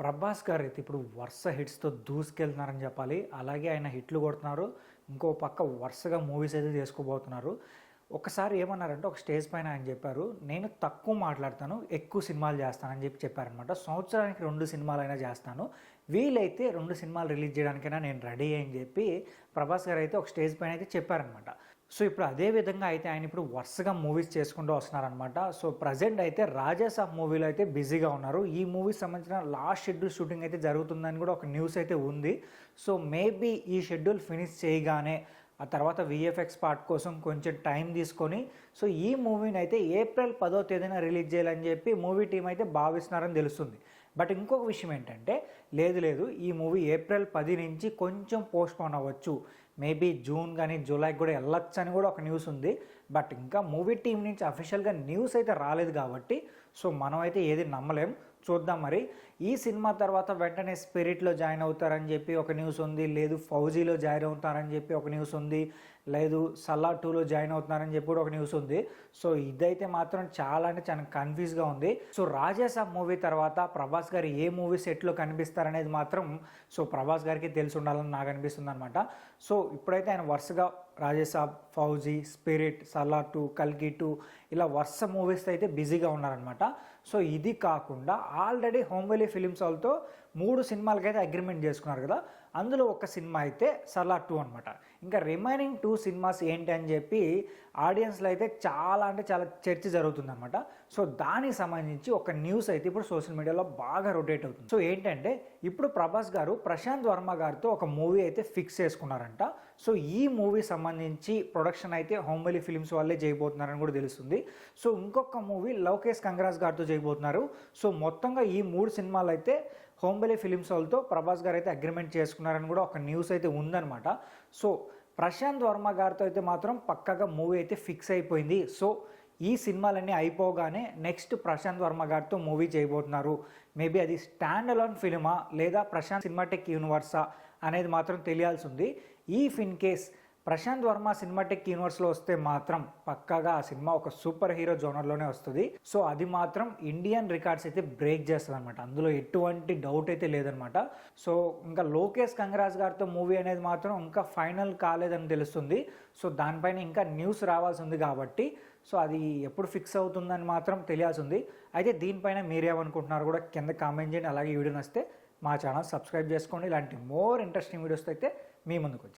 ప్రభాస్ గారైతే ఇప్పుడు వరుస హిట్స్‌తో దూసుకెళ్తున్నారని చెప్పాలి. అలాగే ఆయన హిట్లు కొడుతున్నారు. ఇంకో పక్క వరుసగా మూవీస్ అయితే చేసుకోబోతున్నారు. ఒకసారి ఏమన్నారంటే ఒక స్టేజ్ పైన ఆయన చెప్పారు, "నేను తక్కువ మాట్లాడతాను, ఎక్కువ సినిమాలు చేస్తానని" చెప్పారనమాట. సంవత్సరానికి 2 సినిమాలైనా చేస్తాను. వీలైతే 2 సినిమాలు రిలీజ్ చేయడానికైనా నేను రెడీ అని చెప్పి ప్రభాస్ గారైతే ఒక స్టేజ్ పైన అయితే చెప్పారనమాట. సో ఇప్పుడు అదే విధంగా అయితే ఆయన ఇప్పుడు వరుసగా మూవీస్ చేసుకుంటూ వస్తున్నారనమాట. సో ప్రజెంట్ అయితే రాజాసాబ్ మూవీలో అయితే బిజీగా ఉన్నారు. ఈ మూవీకి సంబంధించిన లాస్ట్ షెడ్యూల్ షూటింగ్ అయితే జరుగుతుందని కూడా ఒక న్యూస్ అయితే ఉంది. సో మేబీ ఈ షెడ్యూల్ ఫినిష్ చేయగానే ఆ తర్వాత విఎఫ్ఎక్స్ పార్ట్ కోసం కొంచెం టైం తీసుకొని సో ఈ మూవీని అయితే ఏప్రిల్ 10వ తేదీన రిలీజ్ చేయాలని చెప్పి మూవీ టీం అయితే భావిస్తున్నారని తెలుస్తుంది. బట్ ఇంకొక విషయం ఏంటంటే లేదు ఈ మూవీ ఏప్రిల్ 10 నుంచి కొంచెం పోస్ట్పోన్ అవ్వచ్చు, మేబీ జూన్ కానీ జూలైకి కూడా వెళ్ళొచ్చు అని కూడా ఒక న్యూస్ ఉంది. బట్ ఇంకా మూవీ టీం నుంచి అఫీషియల్గా న్యూస్ అయితే రాలేదు కాబట్టి సో మనం అయితే ఏది నమ్మలేం. చూద్దాం మరి. ఈ సినిమా తర్వాత వెంటనే స్పిరిట్లో జాయిన్ అవుతారని చెప్పి ఒక న్యూస్ ఉంది, లేదు ఫౌజీలో జాయిన్ అవుతారని చెప్పి ఒక న్యూస్ ఉంది, లేదు సలార్ 2లో జాయిన్ అవుతున్నారని చెప్పి కూడా ఒక న్యూస్ ఉంది. సో ఇదైతే మాత్రం చాలా అంటే చాలా కన్ఫ్యూజ్గా ఉంది. సో రాజాసాబ్ మూవీ తర్వాత ప్రభాస్ గారు ఏ మూవీ సెట్లో కనిపిస్తారనేది మాత్రం సో ప్రభాస్ గారికి తెలిసి ఉండాలని నాకు అనిపిస్తుంది అనమాట. సో ఇప్పుడైతే ఆయన వరుసగా రాజాసాబ్, ఫౌజీ, స్పిరిట్, సలార్ 2, కల్కి 2 ఇలా వరుస మూవీస్ అయితే బిజీగా ఉన్నారనమాట. సో ఇది కాకుండా ఆల్రెడీ హోంబలి ఫిలిమ్స్ వాళ్ళతో 3 సినిమాలకైతే అగ్రిమెంట్ చేసుకున్నారు కదా. అందులో ఒక సినిమా అయితే సలార్ 2 అనమాట. ఇంకా రిమైనింగ్ 2 సినిమాస్ ఏంటి అని చెప్పి ఆడియన్స్లో అయితే చాలా అంటే చాలా చర్చ జరుగుతుందన్నమాట. సో దానికి సంబంధించి ఒక న్యూస్ అయితే ఇప్పుడు సోషల్ మీడియాలో బాగా రొటేట్ అవుతుంది. సో ఏంటంటే ఇప్పుడు ప్రభాస్ గారు ప్రశాంత్ వర్మ గారితో ఒక మూవీ అయితే ఫిక్స్ చేసుకున్నారంట. సో ఈ మూవీ సంబంధించి ప్రొడక్షన్ అయితే హోంబలి ఫిలిమ్స్ వాళ్ళే చేయబోతున్నారని కూడా తెలుస్తుంది. సో ఇంకొక మూవీ లోకేష్ కంగరాజ్ గారితో చేయబోతున్నారు. సో మొత్తంగా ఈ 3 సినిమాలు అయితే హోంబలి ఫిలిమ్స్ వాళ్ళతో ప్రభాస్ గారు అయితే అగ్రిమెంట్ చేసుకున్నారని కూడా ఒక న్యూస్ అయితే ఉందన్నమాట. సో ప్రశాంత్ వర్మ గారితో అయితే మాత్రం పక్కగా మూవీ అయితే ఫిక్స్ అయిపోయింది. సో ఈ సినిమాలన్నీ అయిపోగానే నెక్స్ట్ ప్రశాంత్ వర్మ గారితో మూవీ చేయబోతున్నారు. మేబీ అది స్టాండ్ అలోన్ ఫిలిమా లేదా ప్రశాంత్ సినిమాటిక్ యూనివర్సా అనేది మాత్రం తెలియాల్సి ఉంది. If in case Prashanth Varma cinematic యూనివర్స్లో వస్తే మాత్రం పక్కాగా ఆ సినిమా ఒక సూపర్ హీరో జోనర్లోనే వస్తుంది. సో అది మాత్రం ఇండియన్ రికార్డ్స్ అయితే బ్రేక్ చేస్తుంది అనమాట. అందులో ఎటువంటి డౌట్ అయితే లేదనమాట. సో ఇంకా లోకేష్ కంగరాజ్ గారితో మూవీ అనేది మాత్రం ఇంకా ఫైనల్ కాలేదని తెలుస్తుంది. సో దానిపైన ఇంకా న్యూస్ రావాల్సి ఉంది కాబట్టి సో అది ఎప్పుడు ఫిక్స్ అవుతుందని మాత్రం తెలియాల్సి ఉంది. అయితే దీనిపైన మీరేమనుకుంటున్నారు కూడా కింద కామెంట్ చేయండి. అలాగే వీడియో నచ్చితే మా ఛానల్ సబ్స్క్రైబ్ చేసుకోండి. ఇలాంటి మోర్ ఇంట్రెస్టింగ్ వీడియోస్ అయితే మీ ముందుకు వచ్చి